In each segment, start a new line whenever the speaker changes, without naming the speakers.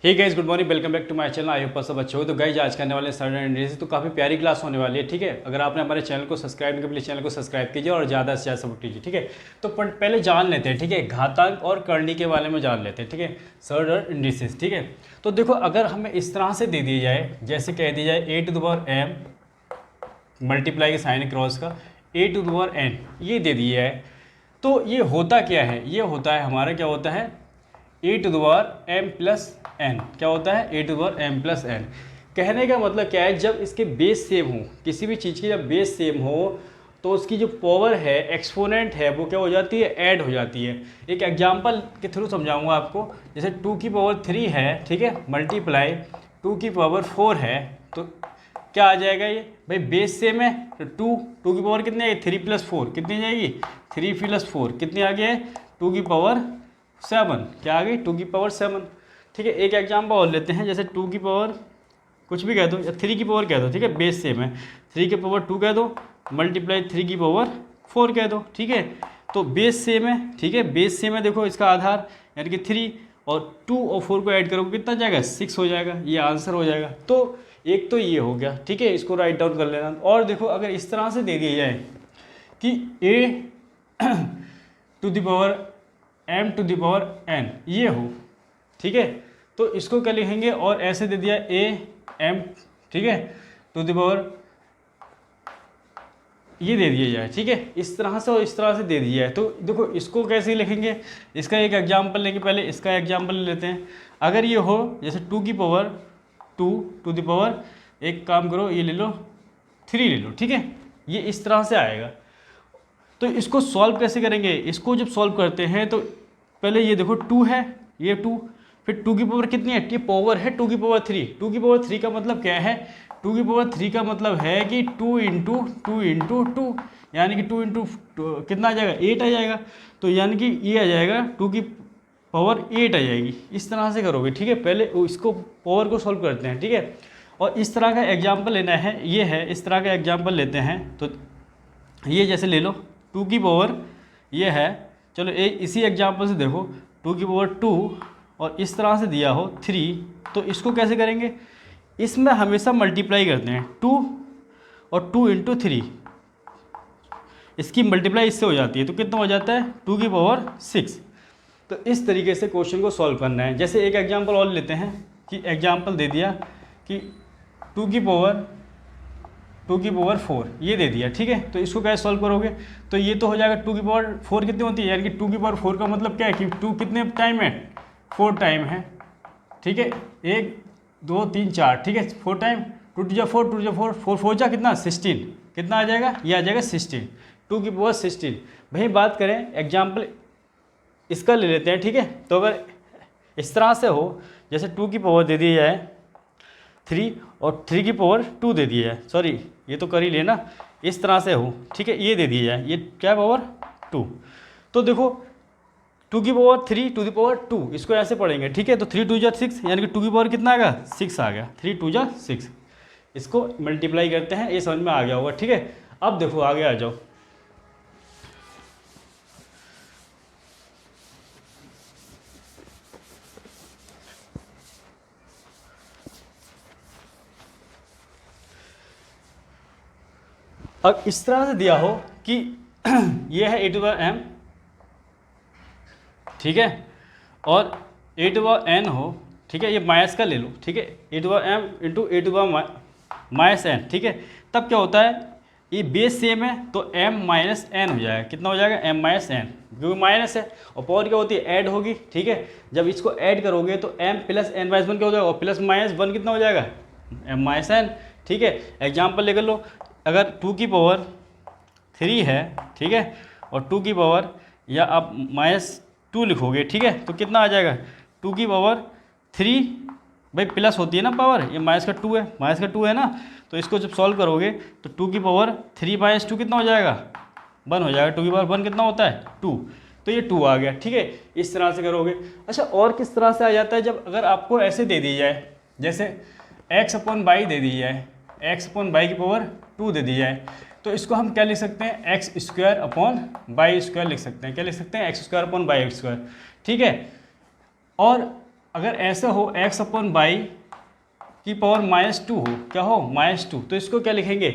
Hey guys, good morning, welcome back to my channel. I hope सब अच्छे हो। तो गाइस आज करने वाले स्टैंडर्ड एंड इंग्लिश तो काफ़ी प्यारी क्लास होने वाली है। ठीक है, अगर आपने हमारे चैनल को सब्सक्राइब नहीं किया प्लीज़ चैनल को सब्सक्राइब कीजिए और ज़्यादा से ज़्यादा सपोर्ट कीजिए। ठीक है, तो पहले जान लेते हैं। ठीक है, घातांक और करनी के बारे में जान लेते हैं। ठीक है, स्टैंडर्ड इंडिसेस। ठीक है, तो देखो अगर हमें इस तरह से दे दी जाए, जैसे कह दी जाए a⁻m मल्टीप्लाई के साइन क्रॉस का a⁻n ये दे दिया है, तो ये होता क्या है? ये होता है हमारा क्या होता है a⁻m+n। क्या होता है a⁻m+n। कहने का मतलब क्या है, जब इसके बेस सेम हो, किसी भी चीज़ की जब बेस सेम हो तो उसकी जो पावर है, एक्सपोनेंट है, वो क्या हो जाती है? ऐड हो जाती है। एक एग्जांपल के थ्रू समझाऊंगा आपको। जैसे 2⁻³ है, ठीक है, मल्टीप्लाई 2⁻4 है, तो क्या आ जाएगा? ये भाई बेस सेम है तो 2 की पावर कितनी आएगी? 3+4 कितनी जाएगी? 3+4 कितनी आ गया है? 2⁻7। क्या आ गई? 2⁻7। ठीक है, एक एग्जाम्पल और लेते हैं। जैसे 2 की पावर कुछ भी कह दो या 3 की पावर कह दो। ठीक है, बेस सेम है, 3 की पावर 2 कह दो, मल्टीप्लाई 3 की पावर 4 कह दो। ठीक है, तो बेस सेम है। ठीक है, बेस सेम है। देखो इसका आधार यानी कि 3 और 2 और 4 को ऐड करोगे कितना जाएगा? 6 हो जाएगा। ये आंसर हो जाएगा। तो एक तो ये हो गया। ठीक है, इसको राइट डाउन कर लेना। और देखो अगर इस तरह से दे दिया जाए कि a⁻m⁻n ये हो, ठीक है, तो इसको क्या लिखेंगे? और ऐसे दे दिया a_m, ठीक है, टू द पावर ये दे दिया जाए। ठीक है, इस तरह से और इस तरह से दे दिया है। तो देखो इसको कैसे लिखेंगे? इसका एक एग्जाम्पल लेंगे। पहले इसका एग्जाम्पल ले लेते हैं। अगर ये हो जैसे 2 टू द पावर एक काम करो, ये ले लो 3 ले लो। ठीक है, ये इस तरह से आएगा। तो इसको सॉल्व कैसे करेंगे? इसको जब सॉल्व करते हैं तो पहले ये देखो 2 है, ये 2, फिर 2 की पावर कितनी है? ये पावर है 2⁻3। 2⁻3 का मतलब क्या है? 2⁻3 का मतलब है कि 2 × 2 यानी कि 2 × कितना आ जाएगा? 8 आ जाएगा। तो यानी कि ये आ जाएगा 2⁻8 आ जाएगी। इस तरह से करोगे। ठीक है, पहले इसको पावर को सॉल्व करते हैं। ठीक है, और इस तरह का एग्जाम्पल लेना है। ये है, इस तरह का एग्जाम्पल लेते हैं। तो ये जैसे ले लो 2 की पावर ये है, चलो इसी एग्जाम्पल से देखो 2⁻2 और इस तरह से दिया हो 3, तो इसको कैसे करेंगे? इसमें हमेशा मल्टीप्लाई करते हैं 2 और 2 × 3, इसकी मल्टीप्लाई इससे हो जाती है, तो कितना हो जाता है? 2⁻6। तो इस तरीके से क्वेश्चन को सॉल्व करना है। जैसे एक एग्जाम्पल और लेते हैं कि एग्जाम्पल दे दिया कि 2⁻4 ये दे दिया। ठीक है, तो इसको कैसे सॉल्व करोगे? तो ये तो हो जाएगा 2⁻4 कितनी होती है, यानी कि 2⁻4 का मतलब क्या है कि 2 कितने टाइम है? 4 टाइम है। ठीक है, 1 2 3 4, ठीक है, 4 टाइम, 2 × 4 2 × 4 4 4 जा कितना? 16। कितना आ जाएगा? ये आ जाएगा 16, 2⁻16। भाई बात करें एग्जाम्पल इसका ले लेते हैं। ठीक है, तो अगर इस तरह से हो जैसे 2 की पावर दे दी जाए 3 और 3 की पावर 2 दे दिया जाए, सॉरी ये तो कर ही लेना, इस तरह से हो। ठीक है, ये दे दिया जाए, ये क्या पावर 2। तो देखो 2⁻3 टू द पावर 2 इसको ऐसे पढ़ेंगे। ठीक है, तो 3 2 × 6 यानी कि 2 की पावर कितना आ गया? 6 आ गया। 3 2 × 6 इसको मल्टीप्लाई करते हैं। ये समझ में आ गया होगा। ठीक है, अब देखो आगे आ जाओ। अब इस तरह से दिया हो कि ये है a⁻m, ठीक है, और a⁻n हो। ठीक है, ये माइनस का ले लो। ठीक है, a⁻m × a⁻n। ठीक है, तब क्या होता है? ये बेस सेम है तो m-n हो जाएगा। कितना हो जाएगा? m-n, क्योंकि माइनस है और पावर क्या होती है? ऐड होगी। ठीक है, जब इसको ऐड करोगे तो m+n/1 क्या हो जाएगा? और +-1 कितना हो जाएगा? m-n। ठीक है, एग्जाम्पल लेकर लो। अगर 2 की पावर 3 है, ठीक है, और 2 की पावर या आप -2 लिखोगे, ठीक है, तो कितना आ जाएगा? 2 की पावर 3, भाई प्लस होती है ना पावर, ये -2 है ना, तो इसको जब सॉल्व करोगे तो 2 की पावर 3 - 2 कितना हो जाएगा? 1 हो जाएगा। 2 की पावर 1 कितना होता है? 2, तो ये 2 आ गया। ठीक है, इस तरह से करोगे। अच्छा, और किस तरह से आ जाता है? जब अगर आपको ऐसे दे दी जाए, जैसे x/y दे दी जाए, x/y की पावर 2 दे दी जाए, तो इसको हम क्या लिख सकते हैं? x² y² लिख सकते हैं। क्या लिख सकते हैं? x² y²। ठीक है, और अगर ऐसा हो x अपॉन बाई की पावर -2 हो, क्या हो -2, तो इसको क्या लिखेंगे,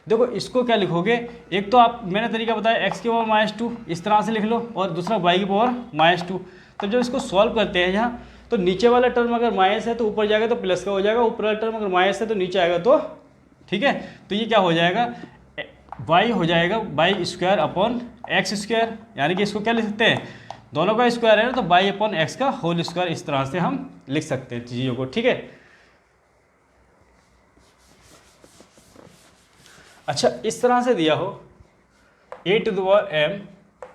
देखो इसको क्या लिखोगे, एक तो आप मैंने तरीका बताया x की पावर -2 इस तरह से लिख लो, और दूसरा y की पावर -2। तो जब इसको सॉल्व करते हैं यहाँ, तो नीचे वाला टर्म अगर माइनस है तो ऊपर जाएगा तो प्लस का हो जाएगा, ऊपर वाला टर्म अगर माइनस है तो नीचे आएगा तो, ठीक है। तो ये क्या हो जाएगा, y हो जाएगा by square upon x square, यानी कि इसको क्या लिख सकते हैं, दोनों का स्क्वायर है ना, तो बाई अपॉन एक्स का होल स्क्वायर, इस तरह से हम लिख सकते हैं चीज़ों को, ठीक है। अच्छा, इस तरह से दिया हो a⁴m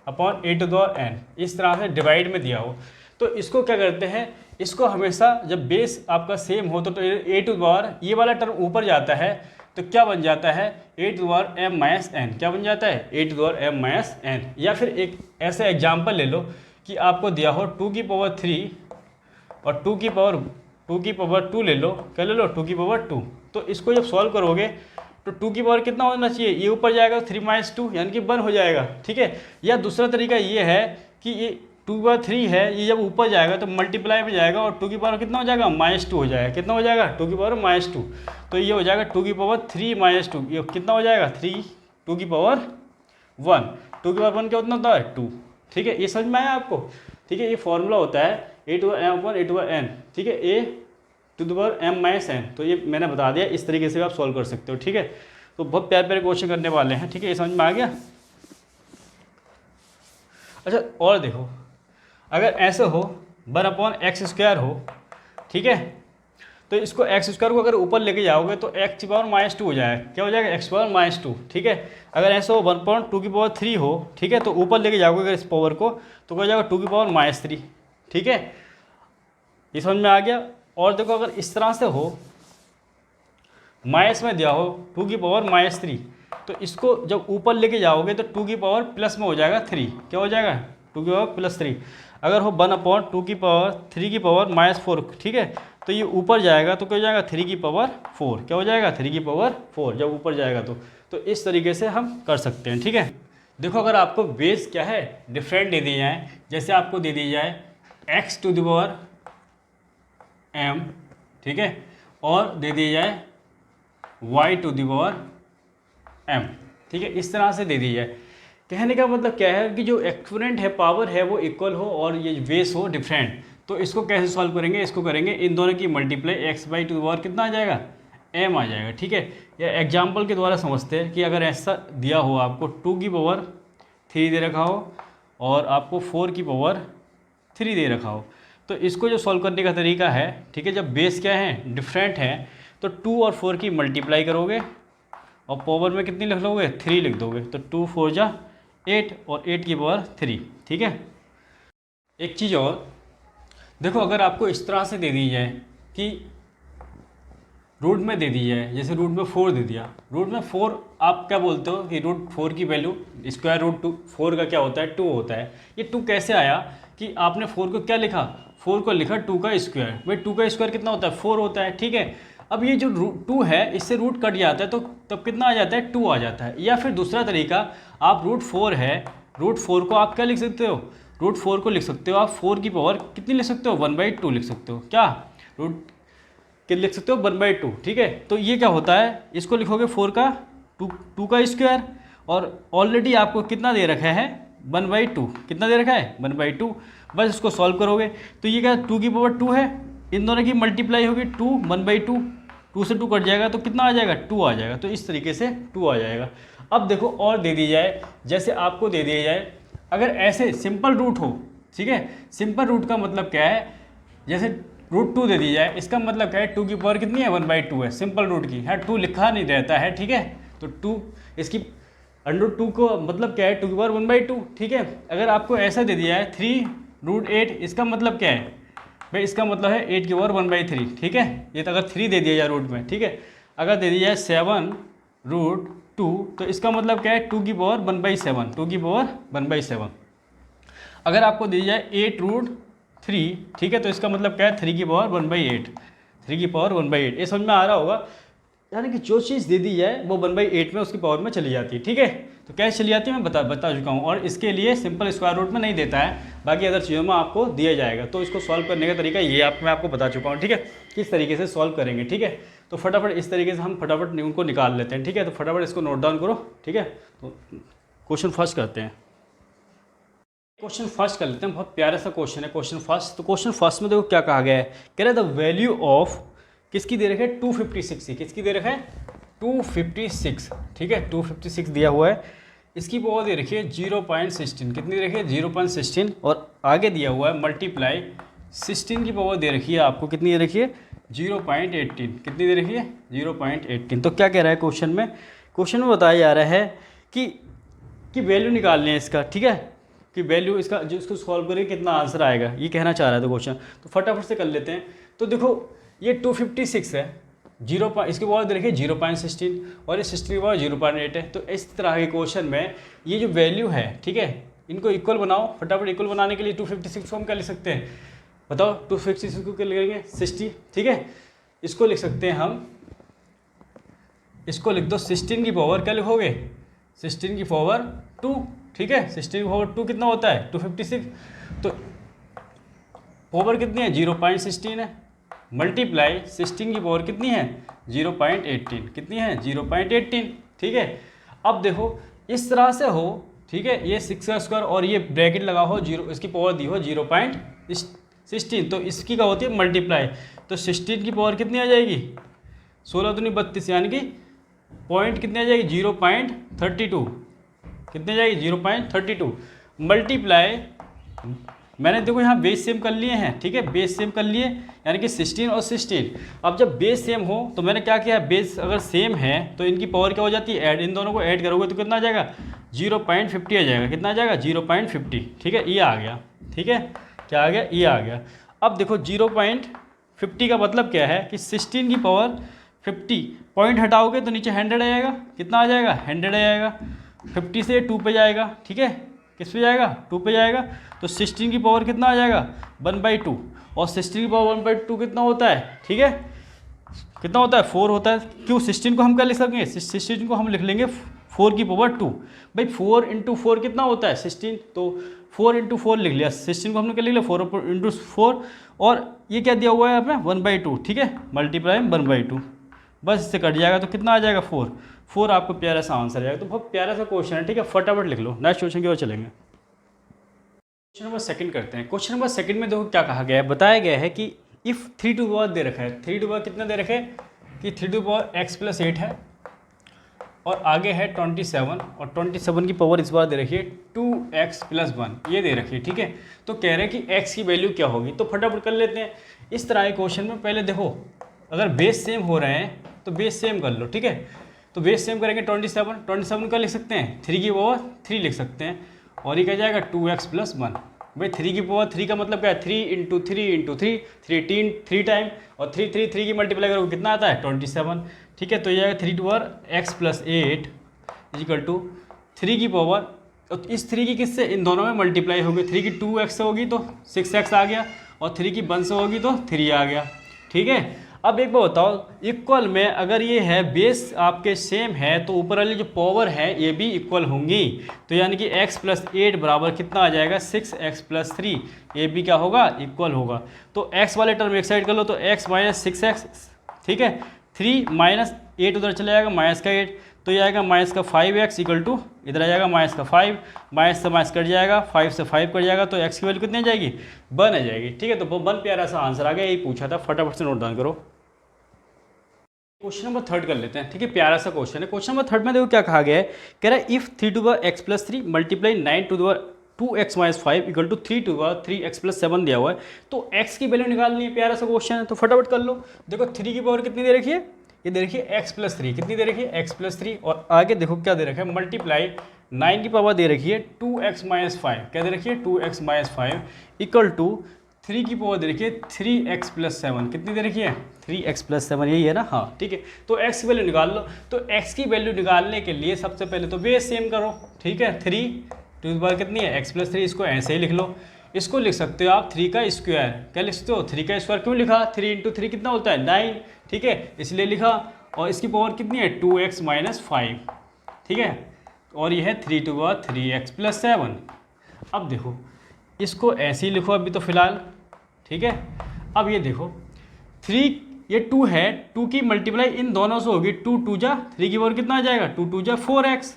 अपॉन a⁴n, इस तरह से डिवाइड में दिया हो, तो इसको क्या करते हैं, इसको हमेशा जब बेस आपका सेम हो तो ये वाला टर्म ऊपर जाता है, तो क्या बन जाता है a⁻m-n, क्या बन जाता है a⁻m-n। या फिर एक ऐसा एग्जाम्पल ले लो कि आपको दिया हो 2⁻³ और 2⁻2 ले लो, क्या ले लो 2⁻2, तो इसको जब सॉल्व करोगे तो 2 की पावर कितना होना चाहिए, ये ऊपर जाएगा 3 - 2 यानी कि 1 हो जाएगा, ठीक है। या दूसरा तरीका ये है कि ये 2/3 है, ये जब ऊपर जाएगा तो मल्टीप्लाई में जाएगा और 2 की पावर कितना हो जाएगा -2 हो जाएगा, कितना हो जाएगा 2 की पावर -2, तो ये हो जाएगा 2 की पावर 3 - 2, ये कितना हो जाएगा 3, 2 की पावर 1, 2 की पावर 1 क्या उतना होता है 2, ठीक है। ये समझ में आया आपको, ठीक है। ये फॉर्मूला होता है a⁴m/a⁴n, ठीक है, a⁻m-n, तो ये मैंने बता दिया, इस तरीके से आप सॉल्व कर सकते हो, ठीक है। तो बहुत प्यारे प्यारे क्वेश्चन करने वाले हैं, ठीक है, ये समझ में आ गया। अच्छा, और देखो, अगर ऐसे हो 1/x² हो, ठीक है, तो इसको x² को अगर ऊपर लेके जाओगे तो x की पावर -2 हो जाएगा, क्या हो जाएगा x की पावर -2, ठीक है। अगर ऐसा हो 1/2³ हो, ठीक है, तो ऊपर लेके जाओगे अगर इस पावर को तो क्या हो जाएगा 2 की पावर -3, ठीक है, ये समझ में आ गया। और देखो, अगर इस तरह से हो माइनस में दिया हो 2 की पावर -3, तो इसको जब ऊपर लेके जाओगे तो 2 की पावर प्लस में हो जाएगा 3, क्या हो जाएगा 2 की पावर +3। अगर हो 1/2 की पावर 3 की पावर -4, ठीक है, तो ये ऊपर जाएगा तो क्या हो जाएगा 3 की पावर 4, क्या हो जाएगा 3 की पावर 4 जब ऊपर जाएगा तो इस तरीके से हम कर सकते हैं, ठीक है। देखो, अगर आपको बेस क्या है डिफरेंट दे दी जाए, जैसे आपको दे दी जाए x⁴m, ठीक है, और दे दी जाए y⁴m, ठीक है, इस तरह से दे दी जाए। कहने का मतलब क्या है कि जो एक्सपोनेंट है, पावर है, वो इक्वल हो और ये बेस हो डिफरेंट, तो इसको कैसे सॉल्व करेंगे, इसको करेंगे इन दोनों की मल्टीप्लाई, x/2 कितना आ जाएगा m आ जाएगा, ठीक है। या एग्जाम्पल के द्वारा समझते हैं कि अगर ऐसा दिया हो आपको 2 की पावर 3 दे रखा हो और आपको 4 की पावर 3 दे रखा हो, तो इसको जो सॉल्व करने का तरीका है, ठीक है, जब बेस क्या है डिफरेंट है तो 2 और 4 की मल्टीप्लाई करोगे और पावर में कितनी लिख लोगे 3 लिख दोगे, तो 2 4 जा 8 और 8 की पावर 3, ठीक है। एक चीज़ और देखो, अगर आपको इस तरह से दे दी जाए कि रूट में दे दी जाए, जैसे रूट में 4 दे दिया, रूट में 4 आप क्या बोलते हो कि रूट 4 की वैल्यू स्क्वायर रूट 4 का क्या होता है 2 होता है। ये 2 कैसे आया कि आपने 4 को क्या लिखा, 4 को लिखा 2 का स्क्वायर, भाई 2 का स्क्वायर कितना होता है 4 होता है, ठीक है। अब ये जो 2 है इससे रूट कट जाता है तो तब कितना आ जाता है 2 आ जाता है। या फिर दूसरा तरीका, आप रूट 4 है, रूट 4 को आप क्या लिख सकते हो, रूट 4 को लिख सकते हो आप 4 की पावर कितनी लिख सकते हो 1/2 लिख सकते हो, क्या रूट के लिख सकते हो 1/2, ठीक है। तो ये क्या होता है, इसको लिखोगे 4 का 2 का स्क्वायर और ऑलरेडी आपको कितना दे रखा है 1/2, कितना दे रखा है 1/2, बस इसको सॉल्व करोगे तो ये क्या 2 की पावर 2 है, इन दोनों की मल्टीप्लाई होगी 2 1/2, 2 से 2 कट जाएगा तो कितना आ जाएगा 2 आ जाएगा, तो इस तरीके से 2 आ जाएगा। अब देखो और दे दी जाए, जैसे आपको दे दिया जाए अगर ऐसे सिंपल रूट हो, ठीक है, सिंपल रूट का मतलब क्या है, जैसे रूट 2 दे दी जाए, इसका मतलब क्या है 2 की पावर कितनी है 1/2 है, सिंपल रूट की है, 2 लिखा नहीं रहता है, ठीक है, तो 2 इसकी √2 को मतलब क्या है 2 की पावर 1/2, ठीक है। अगर आपको ऐसा दे दिया है 3√8, इसका मतलब क्या है भाई, इसका मतलब है 8 की पावर 1/3, ठीक है। ये तो अगर 3 दे दिया जाए रूट में, ठीक है। अगर दे दिया जाए 7√2, तो इसका मतलब क्या है 2 की पावर 1/7, 2 की पावर 1/7। अगर आपको दी जाए 8√3, ठीक है, तो इसका मतलब क्या है 3 की पावर 1/8, 3 की पावर 1/8, ये समझ में आ रहा होगा। यानी कि जो चीज़ दे दी जाए वो 1/8 में उसकी पावर में चली जाती है, ठीक है। तो कैसे चली जाती है मैं बता चुका हूँ, और इसके लिए सिंपल स्क्वायर रूट में नहीं देता है, बाकी अदर चीज़ों में आपको दिया जाएगा। तो इसको सॉल्व करने का तरीका ये मैं आपको बता चुका हूँ, ठीक है, किस तरीके से सॉल्व करेंगे, ठीक है। तो फटाफट इस तरीके से हम फटाफट उनको निकाल लेते हैं, ठीक है। तो फटाफट इसको नोट डाउन करो, ठीक है। तो क्वेश्चन फर्स्ट करते हैं, क्वेश्चन फर्स्ट कर लेते हैं। बहुत प्यारा सा क्वेश्चन है क्वेश्चन फर्स्ट। तो क्वेश्चन फर्स्ट में देखो क्या कहा गया है, कह रहा है द वैल्यू ऑफ, किसकी दे रखा है 256 की, किसकी दे रखा है 256, ठीक है 256 दिया हुआ है। इसकी पावर दे रखी है 0.16, कितनी दे रखी है 0.16, और आगे दिया हुआ है मल्टीप्लाई 16 की पावर दे रखी है आपको, कितनी दे रखी है 0.18, कितनी दे रखी है 0.18। तो क्या कह रहा है क्वेश्चन में बताया जा रहा है कि वैल्यू निकालने है इसका, ठीक है, कि वैल्यू इसका जो इसको सॉल्व करें कितना आंसर आएगा, ये कहना चाह रहा है तो क्वेश्चन। तो फटाफट से कर लेते हैं। तो देखो ये 256 है, इसकी पावर दे रखी है 0.16 और ये 16 की पावर 0.8 है। तो इस तरह के क्वेश्चन में ये जो वैल्यू है, ठीक है, इनको इक्वल बनाओ। फटाफट इक्वल बनाने के लिए 256 को हम क्या लिख सकते हैं, बताओ 256 को क्या लिखेंगे 60, ठीक है। इसको लिख सकते हैं हम, इसको लिख दो 16 की पावर क्या लिखोगे 16 की पावर 2, ठीक है। 16 की पावर 2 कितना होता है 256, तो पावर कितनी है 0.16 है, मल्टीप्लाई 16 की पावर कितनी है 0.18, कितनी है 0.18, ठीक है। अब देखो इस तरह से हो, ठीक है, ये 6 का स्क्वायर और ये ब्रैकेट लगा हो 0, इसकी पावर दी हो 0.16, तो इसकी क्या होती है मल्टीप्लाई, तो 16 की पावर कितनी आ जाएगी 16 दूनी 32, यानी कि पॉइंट कितनी आ जाएगी 0.32, कितनी आ जाएगी 0.32, मल्टीप्लाई मैंने देखो यहाँ बेस सेम कर लिए हैं, ठीक है, बेस सेम कर लिए यानी कि 16 और 16। अब जब बेस सेम हो तो मैंने क्या किया, बेस अगर सेम है तो इनकी पावर क्या हो जाती है ऐड, इन दोनों को ऐड करोगे तो कितना आ जाएगा 0.50 आ जाएगा, कितना आ जाएगा 0.50, ठीक है, ये आ गया, ठीक है, क्या आ गया ये आ गया। अब देखो 0.50 का मतलब क्या है कि 16 की पावर 50, पॉइंट हटाओगे तो नीचे 100 आ जाएगा, कितना आ जाएगा 100 आ जाएगा, 50 से 2 पे जाएगा, ठीक है, किस पे जाएगा 2 पे जाएगा, तो 16 की पावर कितना आ जाएगा 1/2, और 16 की पावर 1/2 कितना होता है, ठीक है, कितना होता है 4 होता है। क्यों 16 को हम क्या लिख सकेंगे 16 को हम लिख लेंगे 4 की पावर 2, भाई 4 × 4 कितना होता है 16, तो 4 × 4 लिख लिया, 16 को हमने क्या लिख लिया 4 × 4, और ये क्या दिया हुआ है यहाँ पे 1/2, ठीक है, मल्टीप्लाई 1/2, बस इससे कट जाएगा तो कितना आ जाएगा 4 आपको प्यारा सा आंसर आएगा। तो बहुत प्यारा सा क्वेश्चन है, ठीक है, फटाफट लिख लो। नेक्स्ट क्वेश्चन की ओर चलेंगे, क्वेश्चन नंबर सेकंड करते हैं। क्वेश्चन नंबर सेकंड में देखो क्या कहा गया है, बताया गया है कि इफ़ 3 टू पावर दे रखा है, 3 टू पावर कितना दे रखे कि 3 टू पावर x+8 है, और आगे है 27, और 27 की पावर इस बार दे रखी है 2x+1, ये दे रखी है, ठीक है। तो कह रहे हैं कि x की वैल्यू क्या होगी, तो फटाफट कर लेते हैं। इस तरह के क्वेश्चन में पहले देखो अगर बेस सेम हो रहे हैं तो बेस सेम कर लो, ठीक है। तो बेस सेम करेंगे 27 का लिख सकते हैं 3 की पावर 3 लिख सकते हैं, और ये क्या जाएगा 2x+1। भाई 3 की पावर 3 का मतलब क्या है 3 × 3 × 3 3 टाइम, और 3 की मल्टीप्लाई करोगे कितना आता है 27, ठीक है। तो ये आएगा 3 टू पावर x+8 = 3 की पावर, तो इस 3 की किससे इन दोनों में मल्टीप्लाई होगी, 3 की 2x से होगी तो 6x आ गया, और 3 की 1 से होगी तो 3 आ गया, ठीक है। अब एक बात बताओ, इक्वल में अगर ये है बेस आपके सेम है तो ऊपर वाली जो पावर है ये भी इक्वल होंगी, तो यानी कि x+8 बराबर कितना आ जाएगा 6x+3, ये भी क्या होगा इक्वल होगा। तो x वाले टर्म एक साइड कर लो, तो x - 6x, ठीक है, 3 - 8 उधर चले जाएगा -8, तो ये आएगा -5x = इधर आ जाएगा -5, माइनस से माइनस कट जाएगा, 5 से 5 कट जाएगा, तो x की वैल्यू कितनी आ जाएगी 1 आ जाएगी, ठीक है। तो 1 प्यारा सा आंसर आ गया, यही पूछा था, फटाफट से नोट डाउन करो। क्वेश्चन नंबर थर्ड कर लेते हैं, ठीक है, प्यारा सा क्वेश्चन है। क्वेश्चन नंबर थर्ड में देखो क्या कहा गया है, कह रहा है if 3 to power x+3 multiply 9 to power 2x - 5 = 3 to power 3x+7 दिया हुआ है, तो x की वैल्यू निकालनी है, प्यारा सा क्वेश्चन है, तो फटाफट कर लो। देखो 3 की पावर कितनी दे रखी है, ये दे रखी है x+3, कितनी दे रखी है x+3, और आगे देखो क्या दे रखा है मल्टीप्लाई 9 की पावर दे रखी है 2x - 5, क्या दे रखी है 2x - 5 = 3 की पावर दे रखी है 3x+7, कितनी दे रखी है 3x+7, यही है ना, हाँ ठीक है। तो x की वैल्यू निकाल लो, तो x की वैल्यू निकालने के लिए सबसे पहले तो बेस सेम करो, ठीक है, 3 टू द पावर कितनी है x+3, इसको ऐसे ही लिख लो। इसको लिख सकते हो आप 3 का स्क्वायर, क्या लिख सकते हो 3 का स्क्वायर, क्यों लिखा 3 × 3 कितना होता है 9, ठीक है, इसलिए लिखा, और इसकी पावर कितनी है 2x - 5, ठीक है। और ये है 3 टू पावर 3x प्लस 7। अब देखो इसको ऐसे ही लिखो अभी तो फिलहाल, ठीक है। अब ये देखो 3, ये 2 है, 2 की मल्टीप्लाई इन दोनों से होगी, 2 2 जा 3 की पावर कितना आ जाएगा, 2 2 जा 4x।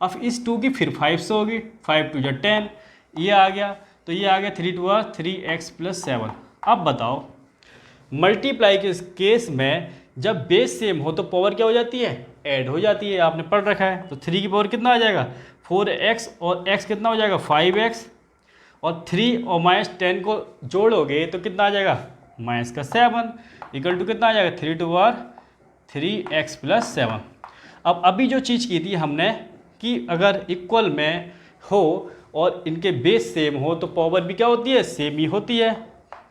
अब इस 2 की फिर 5 से होगी, 5 2 जा 10, ये आ गया, तो ये आ गया 3 टू पावर 3x प्लस 7। अब बताओ मल्टीप्लाई के केस में जब बेस सेम हो तो पावर क्या हो जाती है, ऐड हो जाती है, आपने पढ़ रखा है। तो 3 की पावर कितना आ जाएगा 4x और x कितना हो जाएगा 5x, और 3 और -10 को जोड़ोगे तो कितना आ जाएगा -7 इक्वल टू कितना आ जाएगा 3 टू पावर 3x प्लस 7। अब अभी जो चीज़ की थी हमने कि अगर इक्वल में हो और इनके बेस सेम हो तो पावर भी क्या होती है, सेम ही होती है,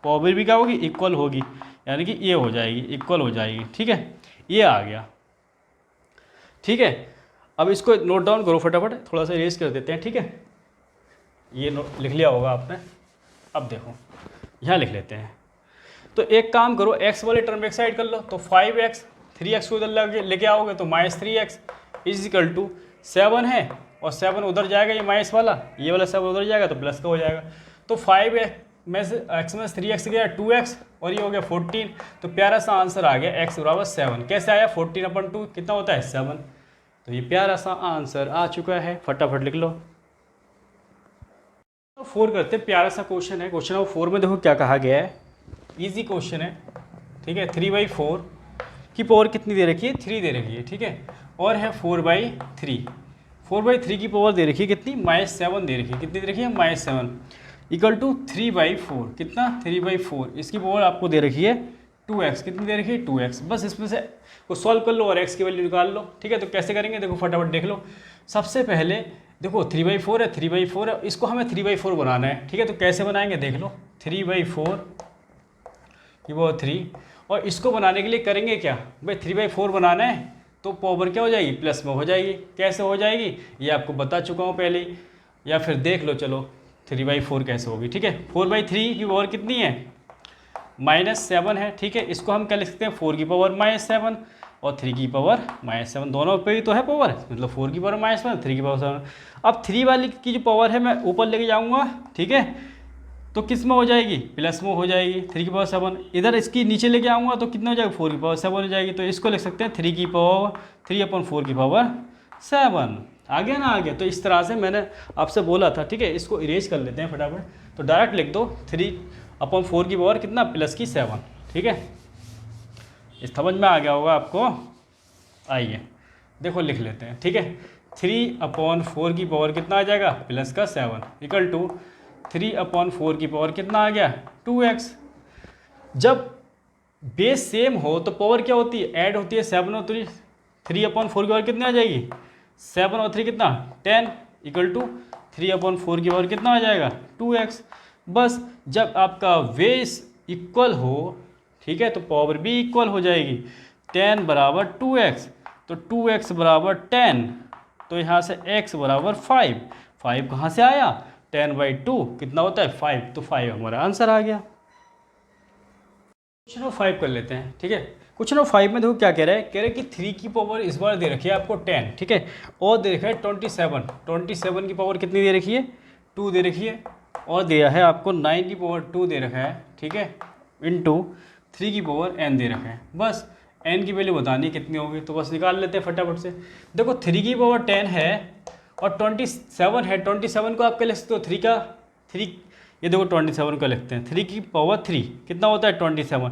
पावर भी क्या होगी, इक्वल होगी, यानी कि ये हो जाएगी, इक्वल हो जाएगी, ठीक है। ये आ गया, ठीक है। अब इसको नोट डाउन करो फटाफट, थोड़ा सा इरेज कर देते हैं, ठीक है। ये लिख लिया होगा आपने। अब देखो यहाँ लिख लेते हैं, तो एक काम करो x वाले टर्म एक साइड कर लो, तो 5x 3x को उधर लेके आओगे तो -3x इज इक्वल टू 7 है, और 7 उधर जाएगा, ये माइनस वाला, ये वाला 7 उधर जाएगा तो प्लस का हो जाएगा। तो 5x में से x में 3x गया 2x, और ये हो गया 14। तो प्यारा सा आंसर आ गया x बराबर 7। कैसे आया, 14/2 कितना होता है 7। तो ये प्यारा सा आंसर आ चुका है, फटाफट लिख लो। 4 करते, प्यारा सा क्वेश्चन है। क्वेश्चन नंबर 4 में देखो क्या कहा गया है, इजी क्वेश्चन है, ठीक है। 3/4 की पावर कितनी दे रखी है, 3 दे रखी है, ठीक है। और है 4/3, 4/3 की पावर दे रखी है कितनी, -7 दे रखी है, कितनी दे रखी है -7 इक्वल टू 3/4 कितना 3/4, इसकी पावर आपको दे रखी है 2x, कितनी दे रखी है 2x। बस इसमें से को सॉल्व कर लो और x की वैल्यू निकाल लो, ठीक है। तो कैसे करेंगे देखो फटाफट देख लो। सबसे पहले देखो 3/4 है, 3/4 है, इसको हमें 3/4 बनाना है, ठीक है। तो कैसे बनाएंगे देख लो, 3/4 की पावर 3, और इसको बनाने के लिए करेंगे क्या भाई, 3/4 बनाना है तो पावर क्या हो जाएगी, प्लस में हो जाएगी। कैसे हो जाएगी ये आपको बता चुका हूँ पहले ही, या फिर देख लो चलो 3/4 कैसे होगी, ठीक है। 4/3 की पावर कितनी है -7 है, ठीक है। इसको हम क्या लिख सकते हैं, 4 की पावर -7 और 3 की पावर -7, दोनों पे ही तो है पावर, मतलब 4 की पावर -7 3 की पावर 7। अब 3 वाली की जो पावर है मैं ऊपर लेके जाऊँगा, ठीक है, तो किस में हो जाएगी, प्लस में हो जाएगी 3 की पावर 7। इधर इसकी नीचे लेके आऊँगा तो कितना हो जाएगा 4 की पावर 7 हो जाएगी। तो इसको लिख सकते हैं 3 की पावर 3/4 की पावर 7। आ गया ना, आ गया। तो इस तरह से मैंने आपसे बोला था, ठीक है। इसको इरेज कर लेते हैं फटाफट, तो डायरेक्ट लिख दो 3/4 की पावर कितना, प्लस की 7, ठीक है। इस समझ में आ गया होगा आपको। आइए देखो लिख लेते हैं, ठीक है। 3/4 की पावर कितना आ जाएगा, प्लस का 7 इक्वल टू 3/4 की पावर कितना आ गया 2x। जब बेस सेम हो तो पावर क्या होती है, ऐड होती है। 7 और 3, 3/4 की पावर कितनी आ जाएगी 7 और 3 कितना 10 इक्वल टू 3/4 की पावर कितना आ जाएगा 2x। बस जब आपका बेस इक्वल हो, ठीक है, तो पावर भी इक्वल हो जाएगी। 10 बराबर 2x, तो 2x बराबर 10, तो यहाँ से x बराबर 5, 5 कहाँ से आया 10/2 कितना होता है 5, तो 5 हमारा आंसर आ गया। क्वेश्चन नंबर 5 कर लेते हैं, ठीक है। क्वेश्चन नंबर 5 में देखो क्या कह रहा है, कह रहे हैं कि 3 की पावर इस बार दे रखी है आपको 10, ठीक है, और दे रखा है 27, 27 की पावर कितनी दे रखी है 2 दे रखी है, और दिया है आपको 9 की पावर 2 दे रखा है, ठीक है, इनटू 3 की पावर n दे रखा है। बस n की वैल्यू बतानी है कितनी होगी, तो बस निकाल लेते हैं फटाफट से। देखो 3 की पावर 10 है और 27 है, 27 को आप क्या लिख सकते हो 3 ये देखो 27 को लिखते हैं 3 की पावर 3 कितना होता है 27,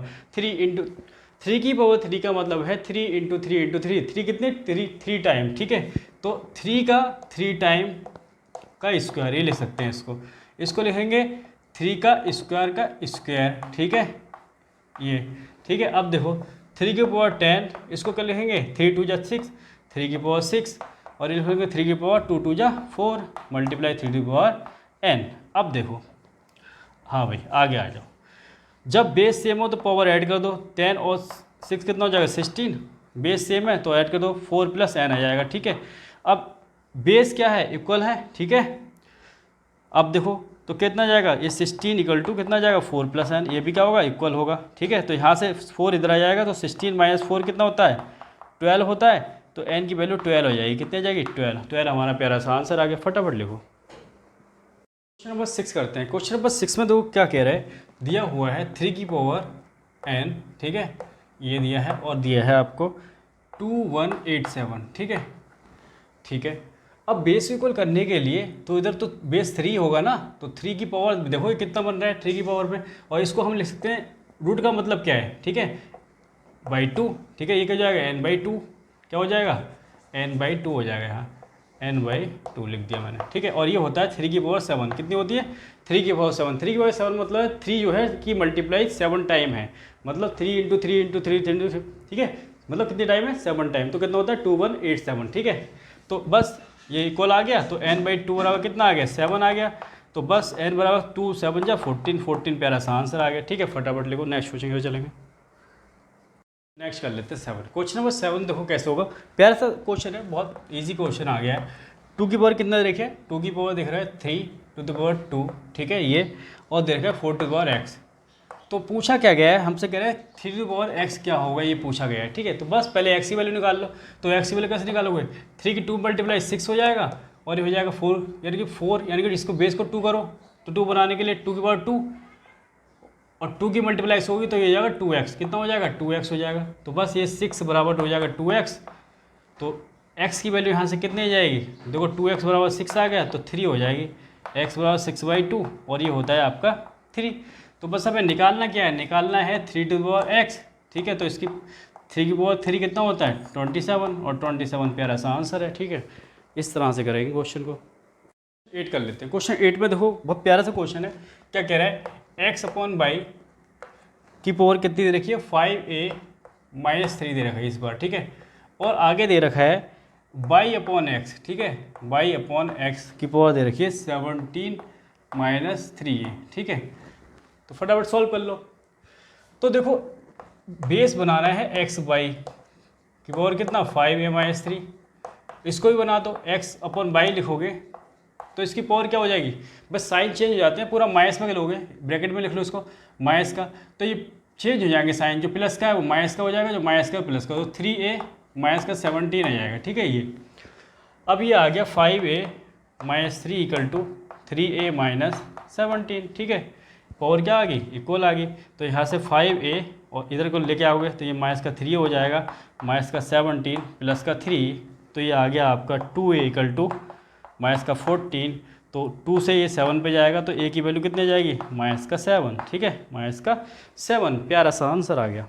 3 की पावर 3 का मतलब है 3 इंटू 3 कितने 3 टाइम, ठीक है। तो 3 का 3 टाइम का स्क्वायर ये लिख सकते हैं, इसको लिखेंगे 3 का स्क्वायर, ठीक है, ये ठीक है। अब देखो 3 की पावर 10, इसको क्या लिखेंगे 3 2 जा 6, 3 की पावर 6, और ये लिखेंगे 3 की पावर 2 2 जा 4 मल्टीप्लाई 3 की पावर n। अब देखो हाँ भाई आगे आ जाओ, जब बेस सेम हो तो पावर ऐड कर दो, 10 और 6 कितना हो जाएगा 16, बेस सेम है तो ऐड कर दो 4 + n आ जाएगा, ठीक है। अब बेस क्या है इक्वल है, ठीक है। अब देखो तो कितना जाएगा ये 16 इक्वल टू कितना जाएगा 4 + n, ये भी क्या होगा इक्वल होगा, ठीक है। तो यहाँ से 4 इधर आ जाएगा तो 16 - 4 कितना होता है 12 होता है, तो n की वैल्यू 12 हो जाएगी। कितनी आ जाएगी? 12 हमारा प्यारा सा आंसर आ गया। फटाफट लिखो। क्वेश्चन नंबर 6 करते हैं। क्वेश्चन नंबर 6 में देखो क्या कह रहा है, दिया हुआ है 3 की पावर n, ठीक है, ये दिया है और दिया है आपको 2187, ठीक है, ठीक है। अब बेस इक्वल करने के लिए तो इधर तो बेस 3 होगा ना, तो 3 की पावर देखो ये कितना बन रहा है 3 की पावर में, और इसको हम लिख सकते हैं रूट का मतलब क्या है, ठीक है, बाई 2, ठीक है, ये क्या हो जाएगा n/2, क्या हो जाएगा n/2 हो जाएगा, यहाँ n/2 लिख दिया मैंने, ठीक है। और ये होता है 3 की पावर 7, कितनी होती है 3 की पावर 7, 3 की पावर 7 मतलब 3 जो है कि मल्टीप्लाई 7 टाइम है, मतलब 3 × 3 × 3 3 ठीक है, मतलब कितने टाइम है 7 टाइम, तो कितना होता है 2187, ठीक है। तो बस ये इक्वल आ गया, तो n/2 बराबर कितना आ गया 7 आ गया, तो बस n बराबर 2 7 जा 14, 14 प्यारा सा आंसर आ गया, ठीक है। फटाफट लिखो, नेक्स्ट क्वेश्चन की चलेंगे। नेक्स्ट कर लेते हैं 7। क्वेश्चन नंबर 7 देखो कैसे होगा, प्यारा सा क्वेश्चन है, बहुत इजी क्वेश्चन आ गया है। 2 की पावर कितना देखिए, 2 की पावर दिख रहा है 3/2, ठीक है ये, और देख रहा है 4x। तो पूछा क्या गया है हमसे, कह रहा है 3x क्या होगा, ये पूछा गया है, ठीक है। तो बस पहले x की वैल्यू निकाल लो। तो x की वैल्यू कैसे निकालोगे, 3 की 2 × 6 हो जाएगा, और ये हो जाएगा 4, यानी कि 4, यानी कि इसको बेस को 2 करो, तो 2 बनाने के लिए 2 की पावर 2, और 2 की मल्टीप्लाई होगी तो ये हो जाएगा 2x, कितना हो जाएगा 2x हो जाएगा। तो बस ये 6 बराबर हो जाएगा 2x, तो x की वैल्यू यहाँ से कितनी आ जाएगी, देखो 2x बराबर 6 आ गया, तो 3 हो जाएगी, x बराबर 6/2, और ये होता है आपका 3। तो बस हमें निकालना क्या है, निकालना है 3x, ठीक है। तो इसकी 3 की पावर 3 कितना होता है 27, और 27 प्यारा सा आंसर है, ठीक है। इस तरह से करेंगे क्वेश्चन को। 8 कर लेते हैं। क्वेश्चन 8 में देखो बहुत प्यारा सा क्वेश्चन है, क्या कह रहा है, x/y की पावर कितनी दे रखी है 5a-3 दे रखा है इस बार, ठीक है। और आगे दे रखा है y/x, ठीक है, y/x की पावर दे रखी है 17-3a, ठीक है। तो फटाफट सॉल्व कर लो। तो देखो बेस बनाना है x/y की पावर कितना 5a-3, इसको भी बना दो, x/y लिखोगे तो इसकी पावर क्या हो जाएगी, बस साइन चेंज हो जाते हैं, पूरा माइनस में लोगे, ब्रैकेट में लिख लो इसको माइनस का, तो ये चेंज हो जाएंगे साइन, जो प्लस का है वो माइनस का हो जाएगा, जो माइनस का है प्लस का, तो 3a माइनस का 17 आ जाएगा, ठीक है। ये अब ये आ गया 5a-3 = 3a-17, ठीक है। पावर क्या आ गई, इक्वल आ गई, तो यहाँ से 5a और इधर को लेके आओगे तो ये माइनस का 3 हो जाएगा, माइनस का 17 प्लस का 3, तो ये आ गया आपका 2a = माइनस का 14, तो 2 से ये 7 पे जाएगा, तो a की वैल्यू कितनी आ जाएगी -7, ठीक है, -7, प्यारा सा आंसर आ गया।